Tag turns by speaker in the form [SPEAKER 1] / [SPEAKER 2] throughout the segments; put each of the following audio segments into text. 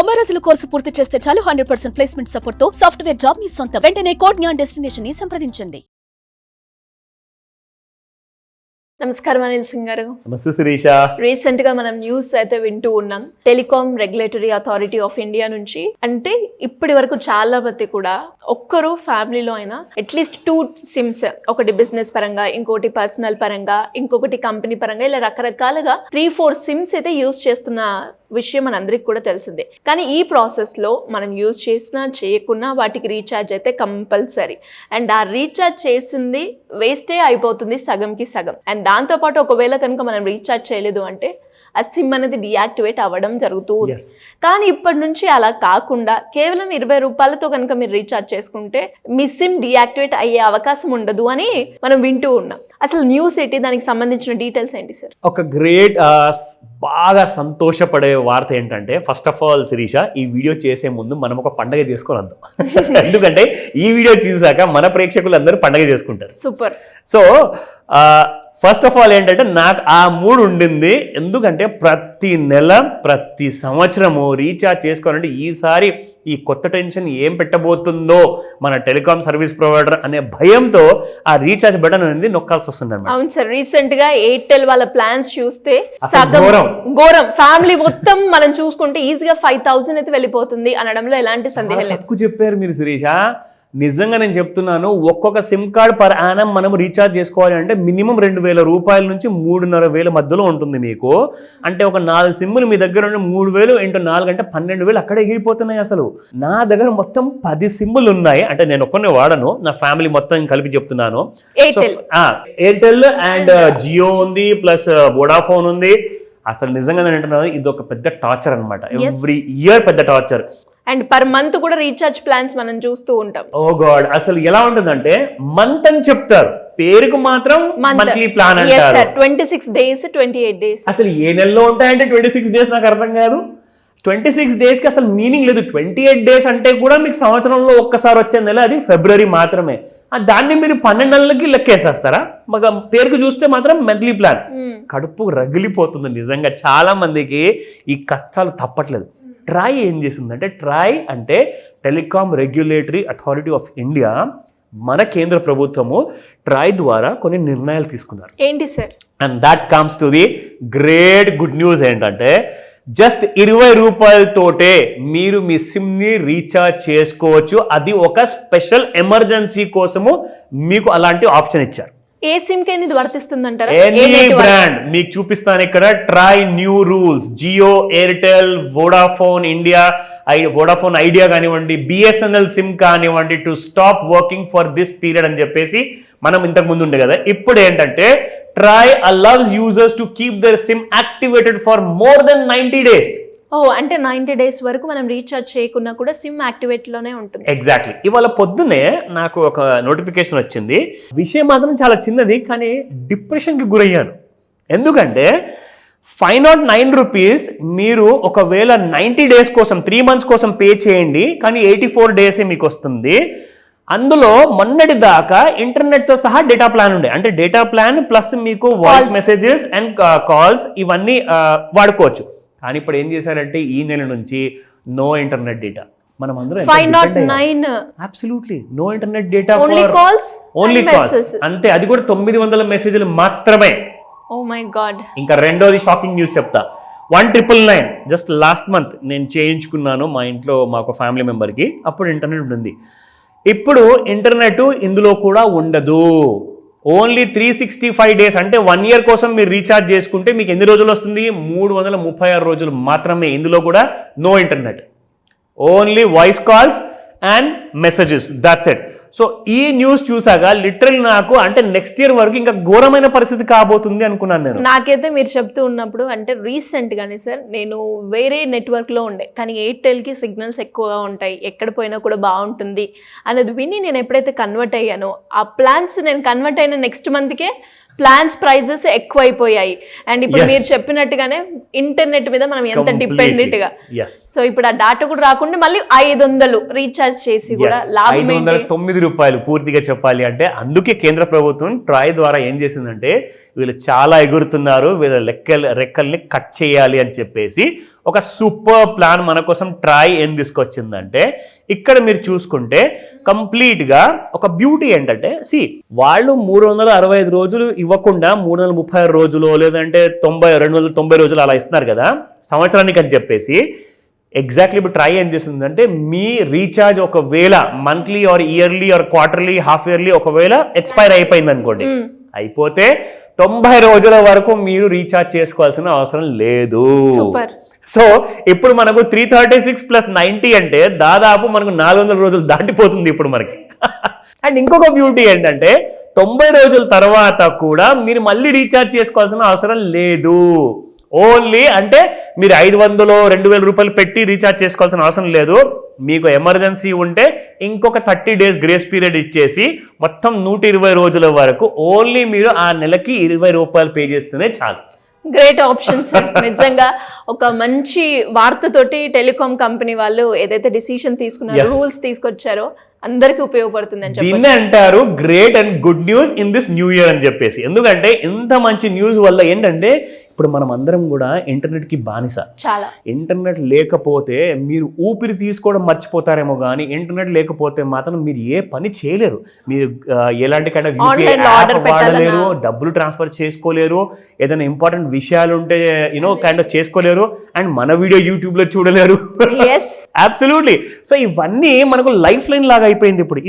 [SPEAKER 1] 90 రోజుల కోర్సు పూర్తి చేస్తే చాలు 100% ప్లేస్మెంట్ సపోర్ట్ తో సాఫ్ట్వేర్ జాబ్ మీ సొంతం. వెంటనే కోడ్ జ్ఞాన్ డెస్టినేషన్ ని సంప్రదించండి.
[SPEAKER 2] నమస్కారం అనిల్ సింగ్ గారు.
[SPEAKER 3] నమస్తే శిరీష.
[SPEAKER 2] రీసెంట్ గా మనం న్యూస్ అయితే వింటూ ఉన్నాం. Telecom regulatory authority of India నుంచి అంటే ఇప్పటి వరకు చాలా మంది కూడా ఒక్కరు ఫ్యామిలీలో అయినా అట్లీస్ట్ 2 సిమ్స్, ఒకటి బిజినెస్ పరంగా, ఇంకోటి పర్సనల్ పరంగా, ఇంకొకటి కంపెనీ పరంగా, ఇలా రకరకాలుగా 3-4 సిమ్స్ అయితే యూజ్ చేస్తున్న విషయం మనందరికి కూడా తెలిసిందే. కానీ ఈ ప్రాసెస్ లో మనం యూజ్ చేసినా చేయకున్నా వాటికి రీఛార్జ్ అయితే కంపల్సరీ. అండ్ ఆ రీఛార్జ్ చేసింది వేస్టే అయిపోతుంది సగంకి సగం. అండ్ దాంతోపాటు ఒకవేళ కనుక మనం రీఛార్జ్ చేయలేదు అంటే ఆ సిమ్ అనేది డియాక్టివేట్ అవ్వడం జరుగుతుంది. కానీ ఇప్పటి నుంచి అలా కాకుండా కేవలం 20 రూపాయలతో కనుక మీరు రీఛార్జ్ చేసుకుంటే మీ సిమ్ డియాక్టివేట్ అయ్యే అవకాశం ఉండదు అని మనం వింటూ ఉన్నాం. అసలు న్యూస్ ఏంటి, దానికి సంబంధించిన డీటెయిల్స్ ఏంటి సార్?
[SPEAKER 3] ఒక గ్రేట్ బాగా సంతోషపడే వార్త ఏంటంటే, ఫస్ట్ ఆఫ్ ఆల్ శిరీష, ఈ వీడియో చేసే ముందు మనం ఒక పండగ చేసుకోవాలంతా. ఎందుకంటే ఈ వీడియో చూసాక మన ప్రేక్షకులు అందరూ పండగ చేసుకుంటారు.
[SPEAKER 2] Super.
[SPEAKER 3] So first of all ఏంటంటే నాకు ఆ మూడ్ ఉండింది. ఎందుకంటే ప్రతి నెల ప్రతి సంవత్సరము రీఛార్జ్ చేసుకోవాలంటే ఈసారి ఈ కొత్త టెన్షన్ ఏం పెట్టబోతుందో మన టెలికాం సర్వీస్ ప్రొవైడర్ అనే భయంతో ఆ రీఛార్జ్ బటన్ అనేది నొక్కాల్సి వస్తుంది.
[SPEAKER 2] అవును సార్, రీసెంట్ గా ఎయిర్టెల్ వాళ్ళ ప్లాన్స్ చూస్తే ఘోరం. ఫ్యామిలీ మొత్తం మనం చూసుకుంటే ఈజీగా 5000 అయితే వెళ్ళిపోతుంది అనడంలో ఎలాంటి సందేహం లేదు.
[SPEAKER 3] తక్కువ చెప్పారు మీరు శిరీష. నిజంగా నేను చెప్తున్నాను, ఒక్కొక్క సిమ్ కార్డ్ పర్ యానం మనం రీఛార్జ్ చేసుకోవాలి అంటే మినిమం 2000 రూపాయల నుంచి 3500 మధ్యలో ఉంటుంది మీకు. అంటే ఒక 4 సిమ్ములు మీ దగ్గర ఉండి 3000 × 4 అంటే 12000 అక్కడే ఎగిరిపోతున్నాయి. అసలు నా దగ్గర మొత్తం 10 సిమ్ములు ఉన్నాయి. అంటే నేను ఒక్కనే వాడను, నా ఫ్యామిలీ మొత్తం కలిపి చెప్తున్నాను. ఎయిర్టెల్ అండ్ జియో ఉంది, ప్లస్ వోడాఫోన్ ఉంది. అసలు నిజంగా నేను అంటున్నాను, ఇది ఒక పెద్ద టార్చర్ అనమాట. ఎవ్రీ ఇయర్ పెద్ద టార్చర్.
[SPEAKER 2] అండ్ పర్ మంత్ కూడా రీఛార్జ్ ప్లాన్స్ మనం చూస్తూ ఉంటాం.
[SPEAKER 3] ఓ గాడ్, అసలు ఎలా ఉంటుందంటే మంత్ అని చెప్తారు, పేరుకు మాత్రం మంత్లీ ప్లాన్ అంటారు.
[SPEAKER 2] 26 days, 28 days.
[SPEAKER 3] అసలు ఏ నెలలో ఉంటాయంటే 26 days నాకు అర్థం కాదు. 26 days కి అసలు మీనింగ్ లేదు. 28 days అంటే కూడా మీకు సంవత్సరంలో ఒక్కసారి వచ్చే నెల అది ఫిబ్రవరి మాత్రమే. దాన్ని మీరు 12 నెలలకి లెక్కేసేస్తారా? మాకు పేరుకు చూస్తే మాత్రం మంత్లీ ప్లాన్. కడుపు రగిలిపోతుంది నిజంగా. చాలా మందికి ఈ కష్టాలు తప్పట్లేదు. ట్రై ఏం చేసిందంటే, ట్రై అంటే telecom regulatory authority of India, మన కేంద్ర ప్రభుత్వము ట్రై ద్వారా కొన్ని నిర్ణయాలు తీసుకున్నారు.
[SPEAKER 2] ఏంటి sir?
[SPEAKER 3] And that comes to the great good news. ఏంటంటే జస్ట్ 20 రూపాయలతోటే మీరు మీ సిమ్ని రీఛార్జ్ చేసుకోవచ్చు. అది ఒక స్పెషల్ ఎమర్జెన్సీ కోసము మీకు అలాంటి ఆప్షన్ ఇచ్చారు.
[SPEAKER 2] ఏ సిమ్ కి ఇది వర్తిస్తుందంటారా?
[SPEAKER 3] ఎనీ బ్రాండ్ మీకు చూపిస్తాను ఇక్కడ. TRAI new rules. Jio, Airtel, Vodafone India, Vodafone Idea కానివ్వండి, బిఎస్ఎన్ఎల్ సిమ్ కానివ్వండి, to stop working for this period అని చెప్పేసి మనం ఇంతకు ముందు ఉండే కదా. ఇప్పుడు ఏంటంటే TRAI allows users to keep their SIM activated for more than 90 days.
[SPEAKER 2] అంటే 90 days వరకు మనం రీఛార్జ్ చేయకున్నా కూడా సిమ్ యాక్టివేట్ లోనే ఉంటుంది.
[SPEAKER 3] ఎగ్జాక్ట్లీ. ఇవాళ పొద్దున్నే నాకు ఒక నోటిఫికేషన్ వచ్చింది. విషయం మాత్రం చాలా చిన్నది, కానీ డిప్రెషన్కి గురయ్యాను. ఎందుకంటే 509 రూపీస్ మీరు ఒకవేళ 90 days కోసం 3 months కోసం పే చేయండి, కానీ 84 days మీకు వస్తుంది. అందులో మొన్నటి దాకా ఇంటర్నెట్తో సహా డేటా ప్లాన్ ఉండే. అంటే డేటా ప్లాన్ ప్లస్ మీకు వాయిస్ మెసేజెస్ అండ్ కాల్స్ ఇవన్నీ వాడుకోవచ్చు. కానీ ఇప్పుడు ఏం చేశారంటే ఈ నెల నుంచి నో ఇంటర్నెట్ డేటా. మనం అందరం
[SPEAKER 2] 509
[SPEAKER 3] absolutely no internet data,
[SPEAKER 2] only calls
[SPEAKER 3] అంతే. అది కూడా 900 మెసేజ్లు మాత్రమే.
[SPEAKER 2] Oh my God.
[SPEAKER 3] ఇంకా రెండోది షాకింగ్ న్యూస్ చెప్తా. 1999 జస్ట్ లాస్ట్ మంత్ నేను చేయించుకున్నాను మా ఇంట్లో, మా ఒక ఫ్యామిలీ మెంబర్కి. అప్పుడు ఇంటర్నెట్ ఉంది. ఇప్పుడు ఇంటర్నెట్ ఇందులో కూడా ఉండదు. ఓన్లీ 365 days అంటే 1 year కోసం మీరు రీఛార్జ్ చేసుకుంటే మీకు ఎన్ని రోజులు వస్తుంది? 336 రోజులు మాత్రమే. ఇందులో కూడా no internet, only voice calls and messages, that's it. So ఈ న్యూస్ చూసాక లిటరల్ నాకు అంటే నెక్స్ట్ ఇయర్ వరకు ఇంకా ఘోరమైన పరిస్థితి కాబోతుంది అనుకున్నాను నేను.
[SPEAKER 2] నాకైతే మీరు చెప్తూ ఉన్నప్పుడు అంటే రీసెంట్ గానే సార్, నేను వేరే నెట్వర్క్ లో ఉండే, కానీ ఎయిర్టెల్ కి సిగ్నల్స్ ఎక్కువగా ఉంటాయి, ఎక్కడ పోయినా కూడా బాగుంటుంది అనేది విని నేను ఎప్పుడైతే కన్వర్ట్ అయ్యానో, ఆ ప్లాన్స్ నేను కన్వర్ట్ అయిన నెక్స్ట్ మంత్కే ప్లాన్స్ ప్రైజెస్ ఎక్కువైపోయాయి. అండ్ ఇప్పుడు మీరు చెప్పినట్టుగానే ఇంటర్నెట్ మీద మనం ఎంత డిపెండెంట్ గా. సో ఇప్పుడు ఆ డాటా కూడా రాకుండా మళ్ళీ 500 రీఛార్జ్ చేసి కూడా లాభం
[SPEAKER 3] 509 రూపాయలు పూర్తిగా చెప్పాలి అంటే. అందుకే కేంద్ర ప్రభుత్వం ట్రై ద్వారా ఏం చేసిందంటే, వీళ్ళు చాలా ఎగురుతున్నారు, వీళ్ళ రెక్కల్ని కట్ చేయాలి అని చెప్పేసి ఒక సూపర్ ప్లాన్ మన కోసం ట్రై ఏం తీసుకొచ్చిందంటే, ఇక్కడ మీరు చూసుకుంటే కంప్లీట్గా ఒక బ్యూటీ ఏంటంటే, వాళ్ళు 365 రోజులు ఇవ్వకుండా 336 రోజులు లేదంటే 290 రోజులు అలా ఇస్తున్నారు కదా సంవత్సరానికి అని చెప్పేసి. ఎగ్జాక్ట్లీ ఇప్పుడు ట్రై ఏం చేస్తుందంటే, మీ రీఛార్జ్ ఒకవేళ monthly or yearly or quarterly half yearly ఒకవేళ ఎక్స్పైర్ అయిపోయింది అనుకోండి, అయిపోతే 90 రోజుల వరకు మీరు రీఛార్జ్ చేసుకోవాల్సిన అవసరం లేదు. సో ఇప్పుడు మనకు 336 + 90 అంటే దాదాపు మనకు 400 రోజులు దాటిపోతుంది ఇప్పుడు మనకి. అండ్ ఇంకొక బ్యూటీ ఏంటంటే 90 రోజుల తర్వాత కూడా మీరు మళ్ళీ రీఛార్జ్ చేసుకోవాల్సిన అవసరం లేదు. ఓన్లీ అంటే మీరు 500-2000 రూపాయలు పెట్టి రీఛార్జ్ చేసుకోవాల్సిన అవసరం లేదు. మీకు ఎమర్జెన్సీ ఉంటే ఇంకొక 30 డేస్ గ్రేస్ పీరియడ్ ఇచ్చేసి మొత్తం 120 రోజుల వరకు ఓన్లీ మీరు ఆ నెలకి 20 రూపాయలు పే చేస్తేనే చాలు.
[SPEAKER 2] Great option sir. నిజంగా ఒక మంచి వార్తతోటి టెలికాం కంపెనీ వాళ్ళు ఏదైతే డిసిషన్ తీసుకున్నారో, రూల్స్ తీసుకొచ్చారో అందరికి ఉపయోగపడుతుంది అని
[SPEAKER 3] దీన్ని అంటారు great and good news in this new year అని చెప్పేసి. ఎందుకంటే ఇంత మంచి న్యూస్ వల్ల ఏంటంటే ఇప్పుడు మనం అందరం కూడా ఇంటర్నెట్ కి బానిస.
[SPEAKER 2] చాలా
[SPEAKER 3] ఇంటర్నెట్ లేకపోతే మీరు ఊపిరి తీసుకోవడం మర్చిపోతారేమో కానీ ఇంటర్నెట్ లేకపోతే మాత్రం మీరు ఏ పని చేయలేరు. మీరు ఎలాంటి వాడలేరు, డబ్బులు ట్రాన్స్ఫర్ చేసుకోలేరు, ఏదైనా ఇంపార్టెంట్ విషయాలు ఉంటే చేసుకోలేరు, అండ్ మన వీడియో యూట్యూబ్ లో చూడలేరు. అబ్సల్యూట్లీ. సో ఇవన్నీ మనకు లైఫ్ లైన్ లాగా అయిపోయింది ఇప్పుడు.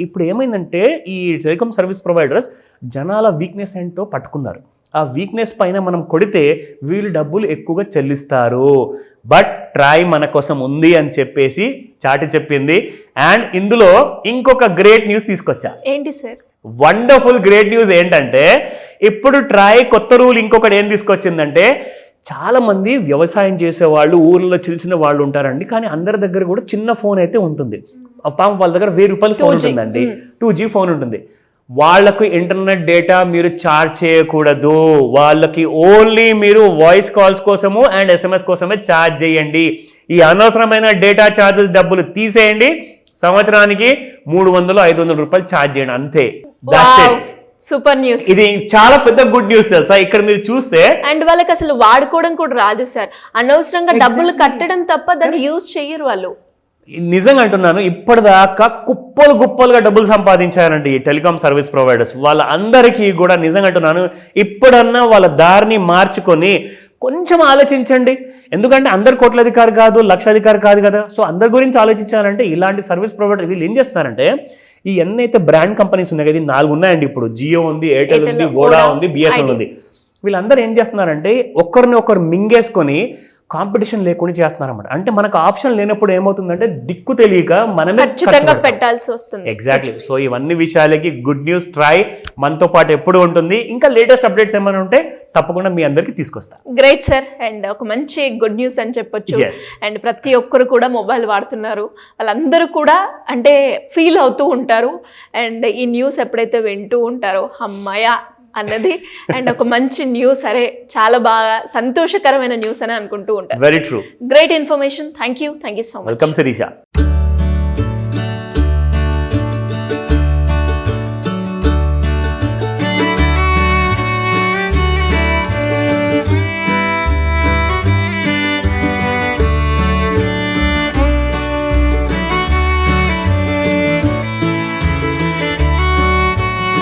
[SPEAKER 3] ఇప్పుడు ఏమైందంటే ఈ టెలికాం సర్వీస్ ప్రొవైడర్స్ జనాల వీక్నెస్ ఏంటో పట్టుకున్నారు. ఆ వీక్నెస్ పైన మనం కొడితే వీళ్ళు డబ్బులు ఎక్కువగా చెల్లిస్తారు. బట్ ట్రై మన కోసం ఉంది అని చెప్పేసి చాటి చెప్పింది. అండ్ ఇందులో ఇంకొక గ్రేట్ న్యూస్ తీసుకొచ్చా.
[SPEAKER 2] ఏంటి సార్?
[SPEAKER 3] వండర్ఫుల్ గ్రేట్ న్యూస్ ఏంటంటే ఇప్పుడు ట్రై కొత్త రూల్ ఇంకొకటి ఏం తీసుకొచ్చిందంటే, చాలా మంది వ్యవసాయం చేసేవాళ్ళు ఊర్లో చిన్న వాళ్ళు ఉంటారండి, కానీ అందరి దగ్గర కూడా చిన్న ఫోన్ అయితే ఉంటుంది. వాళ్ళ దగ్గర 1000 రూపాయల ఫోన్ ఉంటుందండి, 2G ఫోన్ ఉంటుంది. వాళ్ళకు ఇంటర్నెట్ డేటా మీరు ఛార్జ్ చేయకూడదు. వాళ్ళకి ఓన్లీ మీరు వాయిస్ కాల్స్ కోసము అండ్ SMS కోసమే ఛార్జ్ చేయండి. ఈ అనవసరమైన డేటా ఛార్జెస్ డబ్బులు తీసేయండి. సంవత్సరానికి 300-500 రూపాయలు ఛార్జ్ చేయండి, అంతే.
[SPEAKER 2] Super news.
[SPEAKER 3] ఇది చాలా పెద్ద గుడ్ న్యూస్ తెలుసా. ఇక్కడ మీరు చూస్తే
[SPEAKER 2] అండ్ వాళ్ళకి అసలు వాడుకోవడం కూడా రాదు సార్. అనవసరంగా డబ్బులు కట్టడం తప్ప దాన్ని యూజ్ చేయరు వాళ్ళు.
[SPEAKER 3] నిజంగా అంటున్నాను, ఇప్పటిదాకా కుప్పలుగా డబ్బులు సంపాదించారండి ఈ టెలికాం సర్వీస్ ప్రొవైడర్స్. వాళ్ళందరికీ కూడా నిజంగా అంటున్నాను, ఇప్పుడన్నా వాళ్ళ దారిని మార్చుకొని కొంచెం ఆలోచించండి. ఎందుకంటే అందరు కోట్లధికారి కాదు, లక్షాధికారి కాదు కదా. సో అందరి గురించి ఆలోచించాలంటే ఇలాంటి సర్వీస్ ప్రొవైడర్ వీళ్ళు ఏం చేస్తున్నారంటే, ఈ ఎన్నైతే బ్రాండ్ కంపెనీస్ ఉన్నాయి కదా, 4 ఉన్నాయండి ఇప్పుడు. జియో ఉంది, ఎయిర్టెల్ ఉంది, వోడా ఉంది, BSNL ఉంది. వీళ్ళందరూ ఏం చేస్తున్నారంటే ఒకరిని ఒకరు మింగేసుకొని కాంపిటీషన్ లేకుండా చేస్తున్నారన్నమాట. అంటే మనకు ఆప్షన్ లేనప్పుడు ఏమవుతుందంటే దిక్కు తెలియక మనమే
[SPEAKER 2] పెట్టాల్సి వస్తుంది.
[SPEAKER 3] ఎగ్జాక్ట్లీ. సో ఇవన్నీ విషయాలకి గుడ్ న్యూస్ ట్రై మనతో పాటు ఎప్పుడు ఉంటుంది. ఇంకా లేటెస్ట్ అప్డేట్స్ ఏమైనా ఉంటే తప్పకుండా మీ అందరికి తీసుకొస్తా.
[SPEAKER 2] Great sir. అండ్ ఒక మంచి గుడ్ న్యూస్ అని చెప్పొచ్చు. అండ్ ప్రతి ఒక్కరు కూడా మొబైల్ వాడుతున్నారు, వాళ్ళందరూ కూడా అంటే ఫీల్ అవుతూ ఉంటారు. అండ్ ఈ న్యూస్ ఎప్పుడైతే వింటూ ఉంటారో అమ్మయ్య అన్నది అండ్ ఒక మంచి న్యూస్, అరే చాలా బాగా సంతోషకరమైన న్యూస్ అని అనుకుంటూ ఉంటారు.
[SPEAKER 3] Very true.
[SPEAKER 2] Great information. Thank you so much.
[SPEAKER 3] Welcome Sirisha.